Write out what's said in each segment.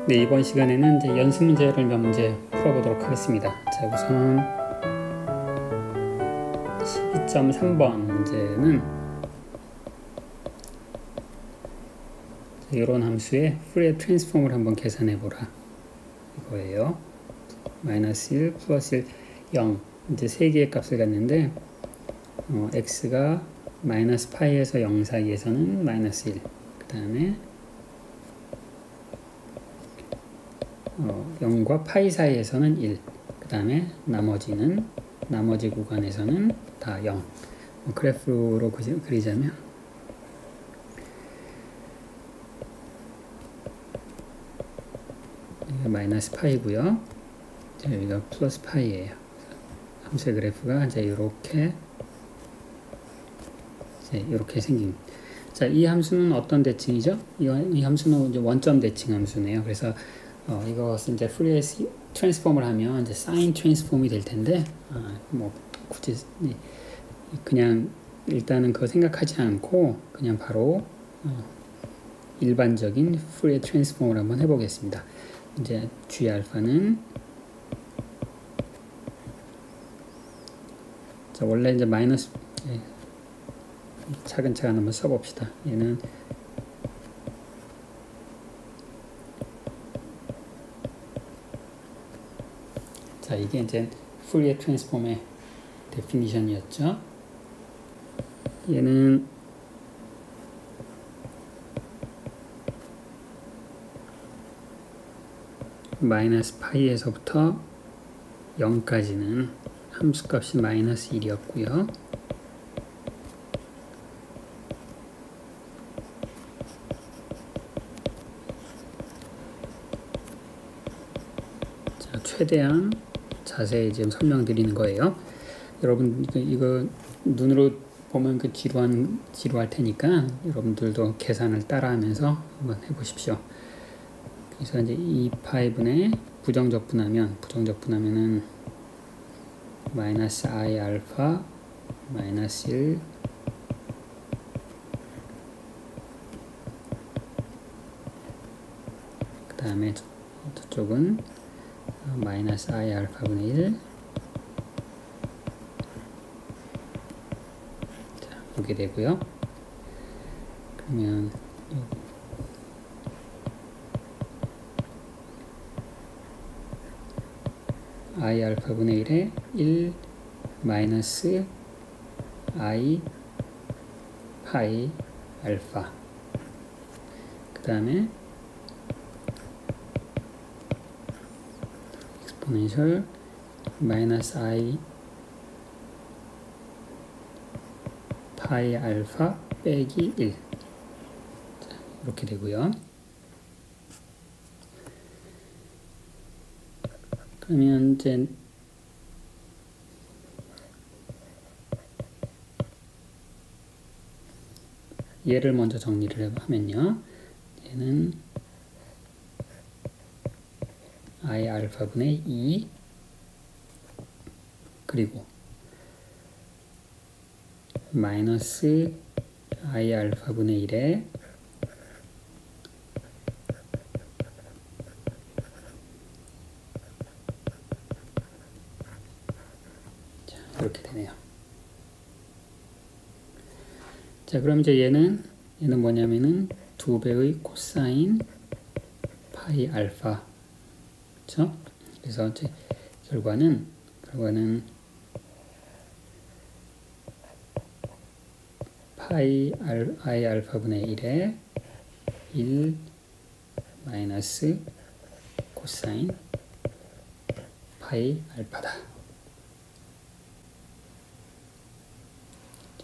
네, 이번 시간에는 이제 연습 문제를 몇 문제 풀어보도록 하겠습니다. 자, 우선 12.3번 문제는 이런 함수의 푸리에 트랜스폼을 한번 계산해보라 이거예요. 마이너스 1, 플러스 1, 0 이제 세 개의 값을 갖는데 x가 마이너스 파이에서 0 사이에서는 마이너스 1, 그 다음에 0과 파이 사이에서는 1, 그 다음에 나머지 구간에서는 다 0. 그래프로 그리자면 여기가 마이너스 파이고요. 여기가 플러스 파이예요. 함수의 그래프가 이제 이렇게 생긴. 자, 이 함수는 어떤 대칭이죠? 이 함수는 이제 원점 대칭 함수네요. 그래서 이것은 이제 푸리에 트랜스폼을 하면 이제 사인 트랜스폼이 될 텐데, 굳이 그냥 일단은 그거 생각하지 않고 그냥 바로 일반적인 푸리에 트랜스폼을 한번 해보겠습니다. 이제 g 알파는 자, 원래 이제 마이너스 차근차근 한번 써봅시다. 얘는 자, 이게 이제 푸리에 트랜스폼의 데피니션이었죠. 얘는 마이너스 파이에서부터 0까지는 함수값이 마이너스 1이었고요. 자, 최대한 자세히 지금 설명드리는 거예요. 여러분 이거 눈으로 보면 그 지루할 테니까 여러분들도 계산을 따라하면서 한번 해보십시오. 그래서 이제 2파이분의 부정적분하면은 마이너스 i 알파 마이너스 1 그 다음에 저쪽은 마이너스 i 알파분의 1 자, 이렇게 되고요. 그러면 i 알파분의 1에 1 마이너스 i 파이 알파 그 다음에 exponential 마이너스 i 파이 알파 빼기 1 자, 이렇게 되고요. 그러면 이제 얘를 먼저 정리를 하면요. 얘는 i 알파분의 2 그리고 마이너스 i 알파분의 1에 이렇게 되네요. 자, 그럼 이제 얘는 뭐냐면은 2배의 코사인 파이 알파, 그렇죠? 그래서 이제 결과는 파이 i 알파분의 1에 1 마이너스 코사인 파이 알파다.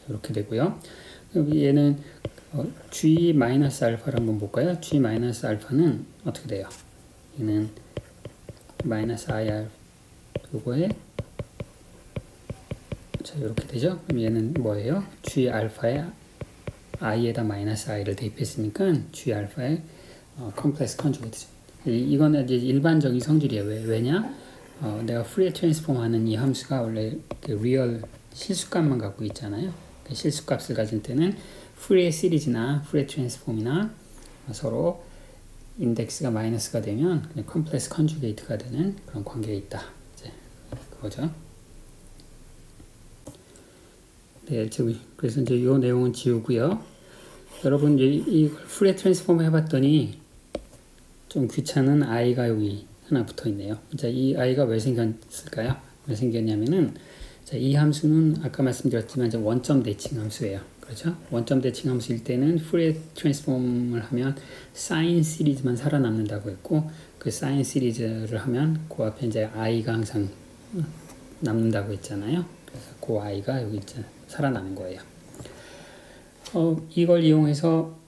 이렇게 되고요. 얘는 g 마이너스 알파를 한번 볼까요? g 마이너스 알파는 어떻게 돼요? 얘는 마이너스 i 알파 요거에 자, 이렇게 되죠? 그럼 얘는 뭐예요? g 알파에 i에다 마이너스 i를 대입했으니까 g 알파의 컴플렉스 컨주게이트죠. 이거는 이제 일반적인 성질이에요. 왜냐? 내가 푸리에 트랜스폼 하는 이 함수가 원래 그 리얼 실수값만 갖고 있잖아요. 그 실수값을 가질 때는 푸리에 시리즈나 푸리에 트랜스폼이나 서로 인덱스가 마이너스가 되면 그냥 컴플렉스 컨주게이트가 되는 그런 관계에 있다. 이제 그거죠. 네, 그래서 이제 이 내용은 지우고요. 여러분 이 푸리에 트랜스폼 해봤더니 좀 귀찮은 i가 여기 하나 붙어 있네요. 자, 이 i가 왜 생겼을까요? 왜 생겼냐면은 자, 이 함수는 아까 말씀드렸지만 이제 원점 대칭 함수예요. 그렇죠? 원점 대칭 함수일 때는 푸리에 트랜스폼을 하면 사인 시리즈만 살아남는다고 했고 그 사인 시리즈를 하면 그 앞에 이제 i가 항상 남는다고 했잖아요. 그래서 그 i가 여기 이제 살아나는 거예요. 이걸 이용해서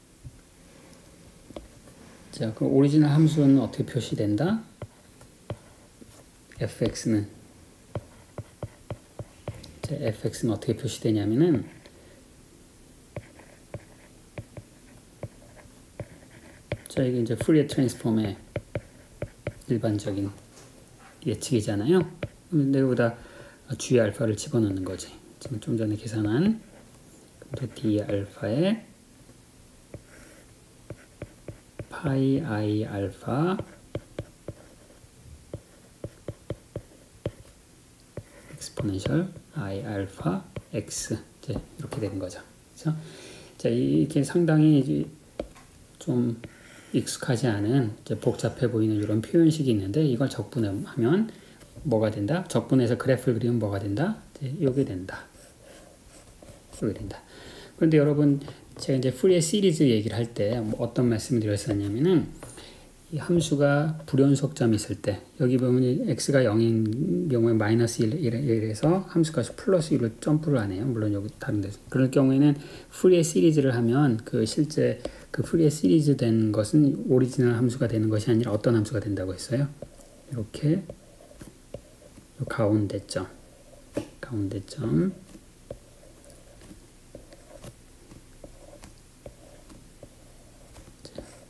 자, 그 오리지널 함수는 어떻게 표시된다? fx는 자, fx는 어떻게 표시되냐면은 자, 이게 이제 푸리에 트랜스폼의 일반적인 예측이잖아요. 근데 여기다 g 알파를 집어넣는 거지. 지금 좀 전에 계산한 d 알파에 파이 i 알파 exponential i 알파 x 이제 이렇게 되는 거죠. 그래서 자, 이게 상당히 좀 익숙하지 않은 이제 복잡해 보이는 이런 표현식이 있는데 이걸 적분하면 뭐가 된다? 적분해서 그래프를 그리면 뭐가 된다? 이제 요게 된다. 요게 된다. 그런데 여러분 제가 이제 푸리에 시리즈 얘기를 할 때 어떤 말씀을 드렸었냐면은 이 함수가 불연속점이 있을 때 여기 보면 x가 0인 경우에 마이너스 1에서 함수가 플러스 1로 점프를 하네요. 물론 여기 다른 데서. 그럴 경우에는 푸리에 시리즈를 하면 그 실제 그 푸리에 시리즈 된 것은 오리지널 함수가 되는 것이 아니라 어떤 함수가 된다고 했어요? 이렇게 가운데점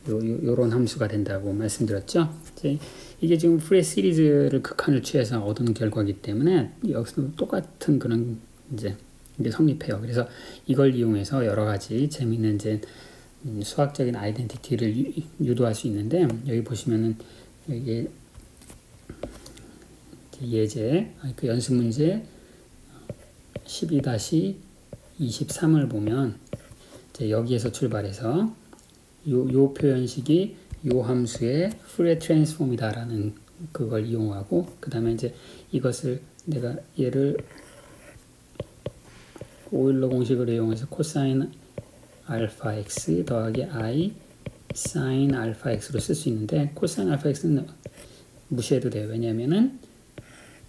요런 함수가 된다고 말씀드렸죠. 이게 지금 푸리에 시리즈를 극한을 취해서 얻은 결과이기 때문에 여기서도 똑같은 그런 이제 성립해요. 그래서 이걸 이용해서 여러 가지 재미있는 이제 수학적인 아이덴티티를 유도할 수 있는데 여기 보시면은 이게 예제 그 연습 문제 12-23을 보면 이제 여기에서 출발해서 요 표현식이 요 함수의 푸리에 트랜스폼이다라는 그걸 이용하고 그 다음에 이제 이것을 내가 얘를 오일러 공식을 이용해서 코사인 알파 x 더하기 i 사인 알파 x로 쓸 수 있는데 코사인 알파 x는 무시해도 돼요. 왜냐면은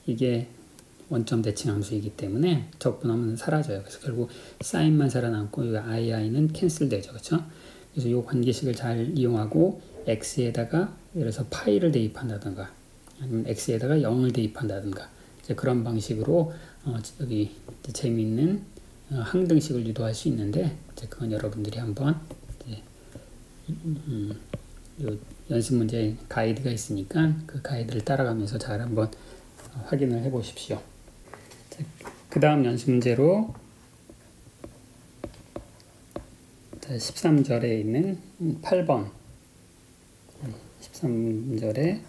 이게 원점 대칭 함수이기 때문에 적분하면 사라져요. 그래서 결국 사인만 살아남고 이 i는 캔슬되죠. 그렇죠? 그래서 이 관계식을 잘 이용하고 x에다가 예를 들어서 파이를 대입한다든가 아니면 x에다가 0을 대입한다든가 이제 그런 방식으로 여기 재미있는 항등식을 유도할 수 있는데 이제 그건 여러분들이 한번 이제 요 연습 문제 가이드가 있으니까 그 가이드를 따라가면서 잘 한번 확인을 해 보십시오. 그 다음 연습 문제로 13절에 있는 8번 13절에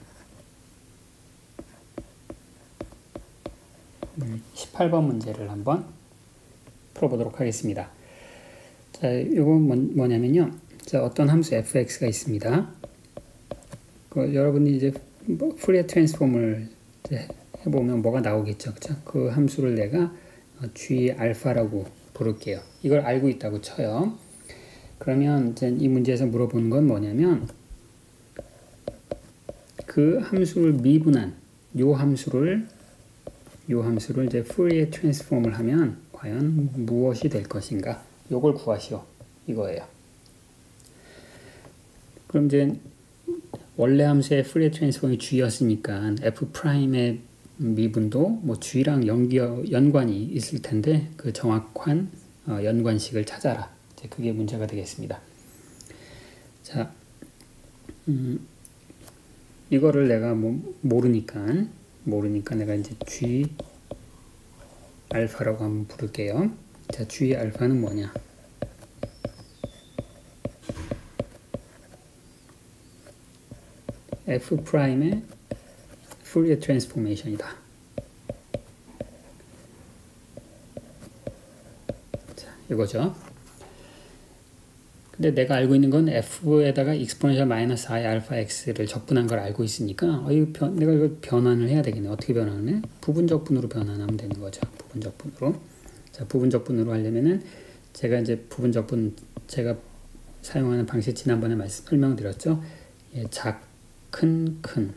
18번 문제를 한번 풀어보도록 하겠습니다. 자, 이건 뭐냐면요. 자, 어떤 함수 fx가 있습니다. 여러분이 이제 푸리에 트랜스폼을 이제 해보면 뭐가 나오겠죠. 그쵸? 그 함수를 내가 g 알파라고 부를게요. 이걸 알고 있다고 쳐요. 그러면 이제 이 문제에서 물어보는 건 뭐냐면 그 함수를 미분한 요 함수를 이제 푸리에 트랜스폼을 하면 과연 무엇이 될 것인가? 요걸 구하시오. 이거예요. 그럼 이제 원래 함수의 푸리에 트랜스폼이 g였으니까 f'의 미분도 뭐 g랑 연관이 있을 텐데 그 정확한 연관식을 찾아라. 이제 그게 문제가 되겠습니다. 자, 이거를 내가 모르니까 내가 이제 g 알파라고 한번 부를게요. 자, g 알파는 뭐냐? f 프라임의 푸리어 트랜스포메이션이다. 자, 이거죠. 근데 내가 알고 있는 건 f에다가 exponential 마이너스 i 알파 x를 적분한 걸 알고 있으니까 내가 이걸 변환을 해야 되겠네. 어떻게 변환을 해? 부분적분으로 변환하면 되는 거죠. 부분적분으로. 자, 부분적분으로 하려면은 제가 이제 부분적분 제가 사용하는 방식 지난번에 설명드렸죠. 예, 작, 큰, 큰.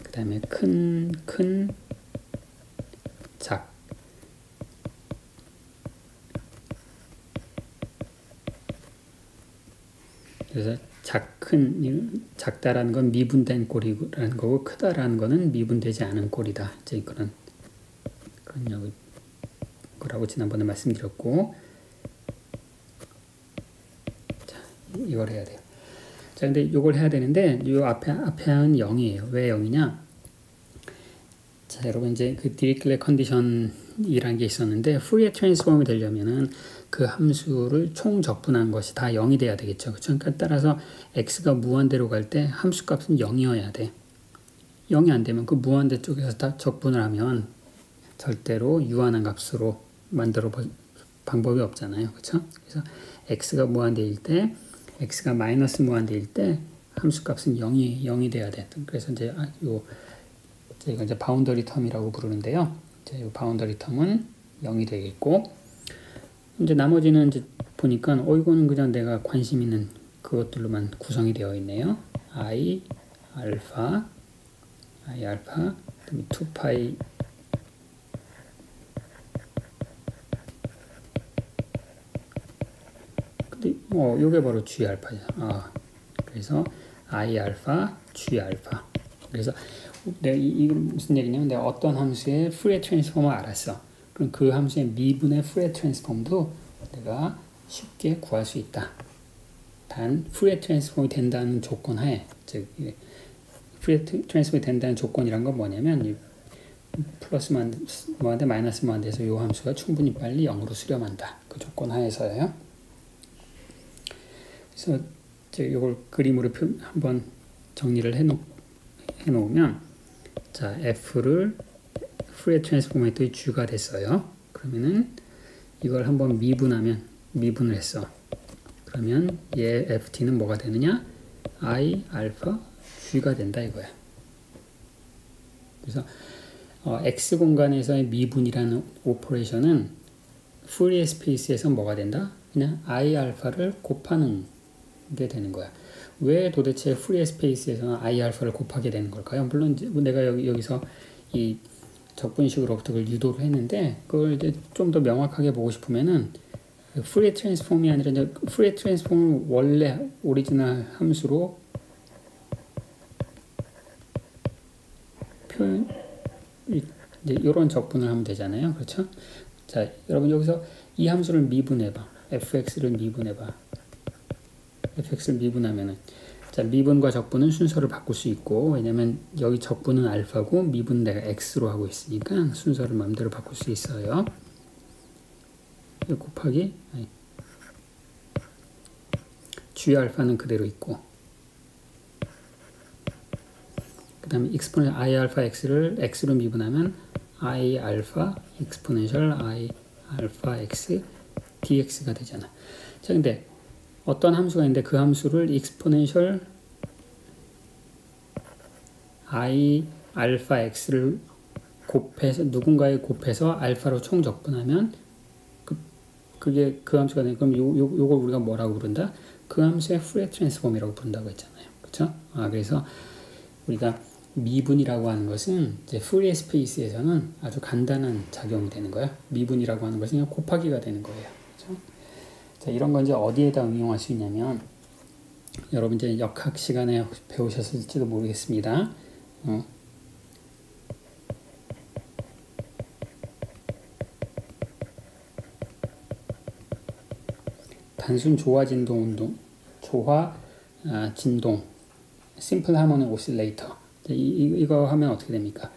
그 다음에 큰, 큰, 작. 그래서 작다라는 건 미분된 꼴이라는 거고, 크다라는 거는 미분되지 않은 꼴이다. 이제 그런 거라고 지난번에 말씀드렸고, 자, 이걸 해야 돼요. 자, 근데 이걸 해야 되는데, 요 앞에 한 0이에요. 왜 0이냐? 자, 여러분 이제 그 디리클레 컨디션이라는 게 있었는데, 푸리어 트랜스폼이 되려면은 그 함수를 총 적분한 것이 다 0이 돼야 되겠죠. 그렇죠? 그러니까 따라서 x가 무한대로 갈 때 함수 값은 0이어야 돼. 0이 안 되면 그 무한대 쪽에서 다 적분을 하면 절대로 유한한 값으로 만들어 볼 방법이 없잖아요. 그렇죠? 그래서 x가 무한대일 때, x가 마이너스 무한대일 때 함수 값은 0이 돼야 돼. 그래서 이제 이거 이제 바운더리 텀이라고 부르는데요. 이제 이 바운더리 텀은 0이 되겠고, 이제 나머지는 이제 보니까 이거는 그냥 내가 관심 있는 그것들로만 구성이 되어 있네요. i 알파, 그다음에 2파이 근데 요게 바로 g 알파죠. 그래서 i 알파, g 알파. 그래서 내가 이건 무슨 얘기냐면 내가 어떤 함수의 푸리어 트랜스폼을 알았어. 그럼 그 함수의 미분의 푸리어 트랜스폼도 내가 쉽게 구할 수 있다. 단 푸리어 트랜스폼이 된다는 조건 하에, 즉 푸리어 트랜스폼이 된다는 조건이란 건 뭐냐면 플러스 무한대 마이너스 무한대에서 이 함수가 충분히 빨리 0으로 수렴한다. 그 조건 하에서예요. 그래서 이걸 그림으로 한번 정리를 해놓으면, 자, f를 푸리어 트랜스포메이터의 g가 됐어요. 그러면은 이걸 한번 미분을 했어. 그러면 얘 ft는 뭐가 되느냐? i 알파 g가 된다 이거야. 그래서 x 공간에서의 미분이라는 오퍼레이션은 푸리어 스페이스에서 뭐가 된다? 그냥 i 알파를 곱하는 게 되는 거야. 왜 도대체 푸리어 스페이스에서는 i 알파를 곱하게 되는 걸까요? 물론 내가 여기서 이 적분식으로부터 그걸 유도를 했는데, 그걸 이제 좀 더 명확하게 보고 싶으면은 푸리어 트랜스폼이 아니라 이제 푸리어 트랜스폼을 원래 오리지널 함수로 이제 이런 적분을 하면 되잖아요. 그렇죠? 자, 여러분 여기서 이 함수를 미분해봐. fx를 미분해봐. fx를 미분하면은, 자, 미분과 적분은 순서를 바꿀 수 있고, 왜냐면 여기 적분은 알파고 미분은 내가 x로 하고 있으니까 순서를 마음대로 바꿀 수 있어요. 곱하기 g 알파는 그대로 있고, 그 다음에 exponential i 알파 x를 x로 미분하면 i 알파 exponential i 알파 x dx가 되잖아. 자, 근데 어떤 함수가 있는데 그 함수를 exponential i 알파 x를 곱해서 누군가에 곱해서 알파로 총 적분하면 그게 그 함수가 되는. 그럼 요걸 우리가 뭐라고 부른다? 그 함수의 푸리어 트랜스폼이라고 부른다고 했잖아요. 그렇죠? 그래서 우리가 미분이라고 하는 것은 이제 푸리어 스페이스에서는 아주 간단한 작용이 되는 거예요. 미분이라고 하는 것은 그냥 곱하기가 되는 거예요. 그렇죠? 자, 이런 건 이제 어디에다 응용할 수 있냐면, 여러분 이제 역학 시간에 배우셨을지도 모르겠습니다. 단순 조화 진동 심플 하모닉 오실레이터. 이거 하면 어떻게 됩니까?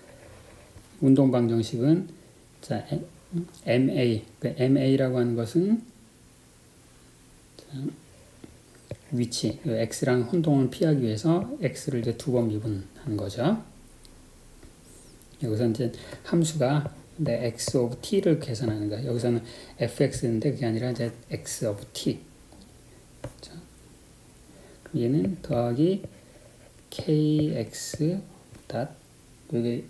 운동 방정식은, 자, MA, MA라고 하는 것은, 자, 위치, 이 x랑 혼동을 피하기 위해서 x를 이제 두 번 미분한 거죠. 여기서 이제 함수가 x of t를 계산하는 거야. 여기서는 fx인데 그게 아니라 이제 x of t. 자, 얘는 더하기 kx 닷 여기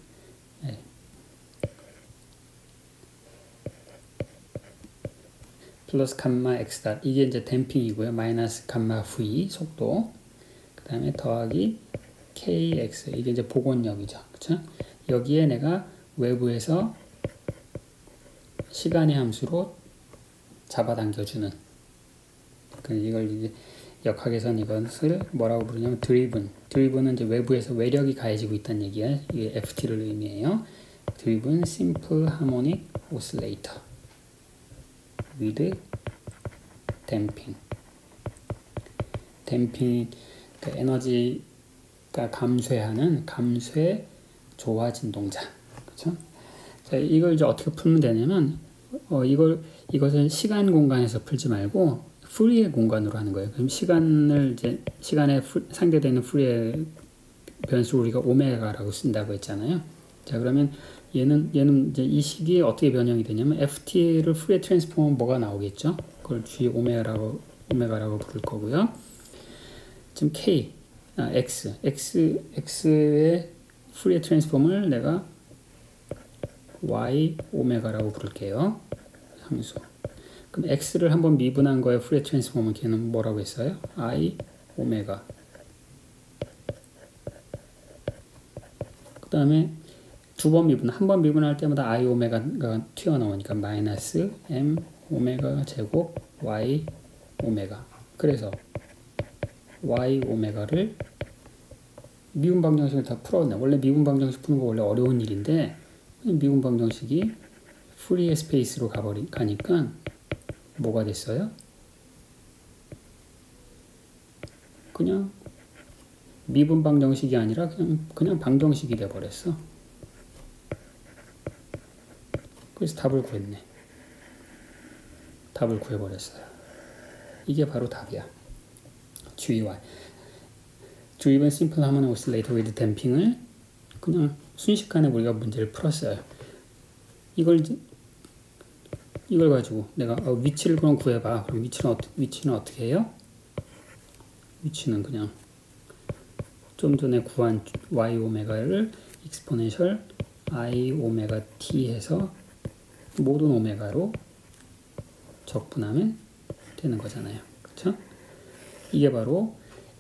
플러스 감마 x 닷 이게 이제 댐핑이고요. 마이너스 감마 v 속도. 그 다음에 더하기 kx 이게 이제 복원력이죠. 그쵸? 여기에 내가 외부에서 시간의 함수로 잡아당겨주는 이걸 이제 역학에서는 이것을 뭐라고 부르냐면 드리븐은 이제 외부에서 외력이 가해지고 있다는 얘기야. 이게 FT를 의미해요. 드리븐 simple harmonic oscillator with damping. 댐핑 그러니까 에너지가 감쇄 조화 진동자. 그렇죠? 자, 이걸 이제 어떻게 풀면 되냐면 이것을 시간 공간에서 풀지 말고 푸리에 공간으로 하는 거예요. 그럼 시간에 상대되는 푸리에 변수를 우리가 오메가라고 쓴다고 했잖아요. 자, 그러면 얘는 이제 이 시기에 어떻게 변형이 되냐면 FT를 푸리에 트랜스폼은 뭐가 나오겠죠? 그걸 G 오메가라고 부를 거고요. 지금 X의 푸리에 트랜스폼을 내가 Y 오메가라고 부를게요. 함수. 그럼 X를 한번 미분한 거에 푸리에 트랜스폼은 걔는 뭐라고 했어요? I 오메가. 그 다음에 한 번 미분할 때마다 I 오메가가 튀어나오니까 마이너스 M 오메가 제곱 Y 오메가. 그래서 Y 오메가를 미분 방정식을 다 풀었네. 원래 미분 방정식 푸는 거 원래 어려운 일인데 미분 방정식이 푸리에 스페이스로 가니까 뭐가 됐어요? 그냥 미분 방정식이 아니라 그냥 방정식이 돼버렸어. 그래서 답을 구해버렸어요. 이게 바로 답이야. GY. Driven Simple Harmonic Oscillator with Damping을 그냥 순식간에 우리가 문제를 풀었어요. 이걸 가지고 내가 위치를 그럼 구해봐. 그럼 위치는 어떻게 해요? 위치는 그냥 좀 전에 구한 y 오메가를 익스포넨셜 i 오메가 t 해서 모든 오메가로 적분하면 되는 거잖아요. 그렇죠? 이게 바로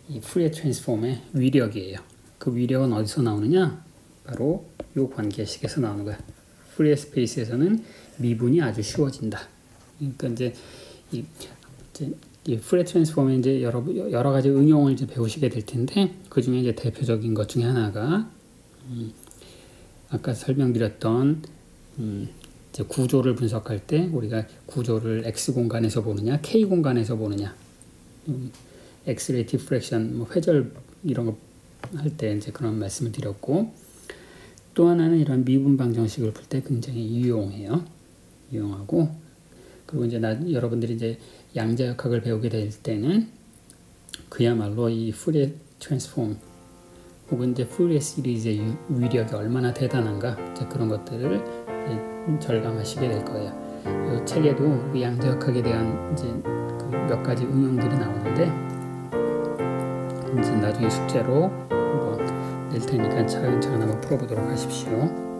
이 푸리에 트랜스폼의 위력이에요. 그 위력은 어디서 나오느냐? 바로 이 관계식에서 나오는 거야. 푸리에 스페이스에서는 미분이 아주 쉬워진다. 그러니까 이제 이 푸리에 트랜스폼의 이제 여러 가지 응용을 이제 배우시게 될 텐데 그 중에 이제 대표적인 것 중에 하나가 아까 설명드렸던 이제 구조를 분석할 때 우리가 구조를 x 공간에서 보느냐, k 공간에서 보느냐, 엑스레이 디프렉션, 뭐 회절 이런 거 할 때 이제 그런 말씀을 드렸고 또 하나는 이런 미분 방정식을 풀 때 굉장히 유용하고 그리고 이제 여러분들이 이제 양자역학을 배우게 될 때는 그야말로 이 푸리에 트랜스폼 혹은 이제 푸리에 시리즈의 위력이 얼마나 대단한가 이제 그런 것들을 절감하시게 될 거예요. 이 책에도 그 양자역학에 대한 이제 그 몇 가지 응용들이 나오는데 이제 나중에 숙제로 낼 테니까 차근차근 한번 풀어보도록 하십시오.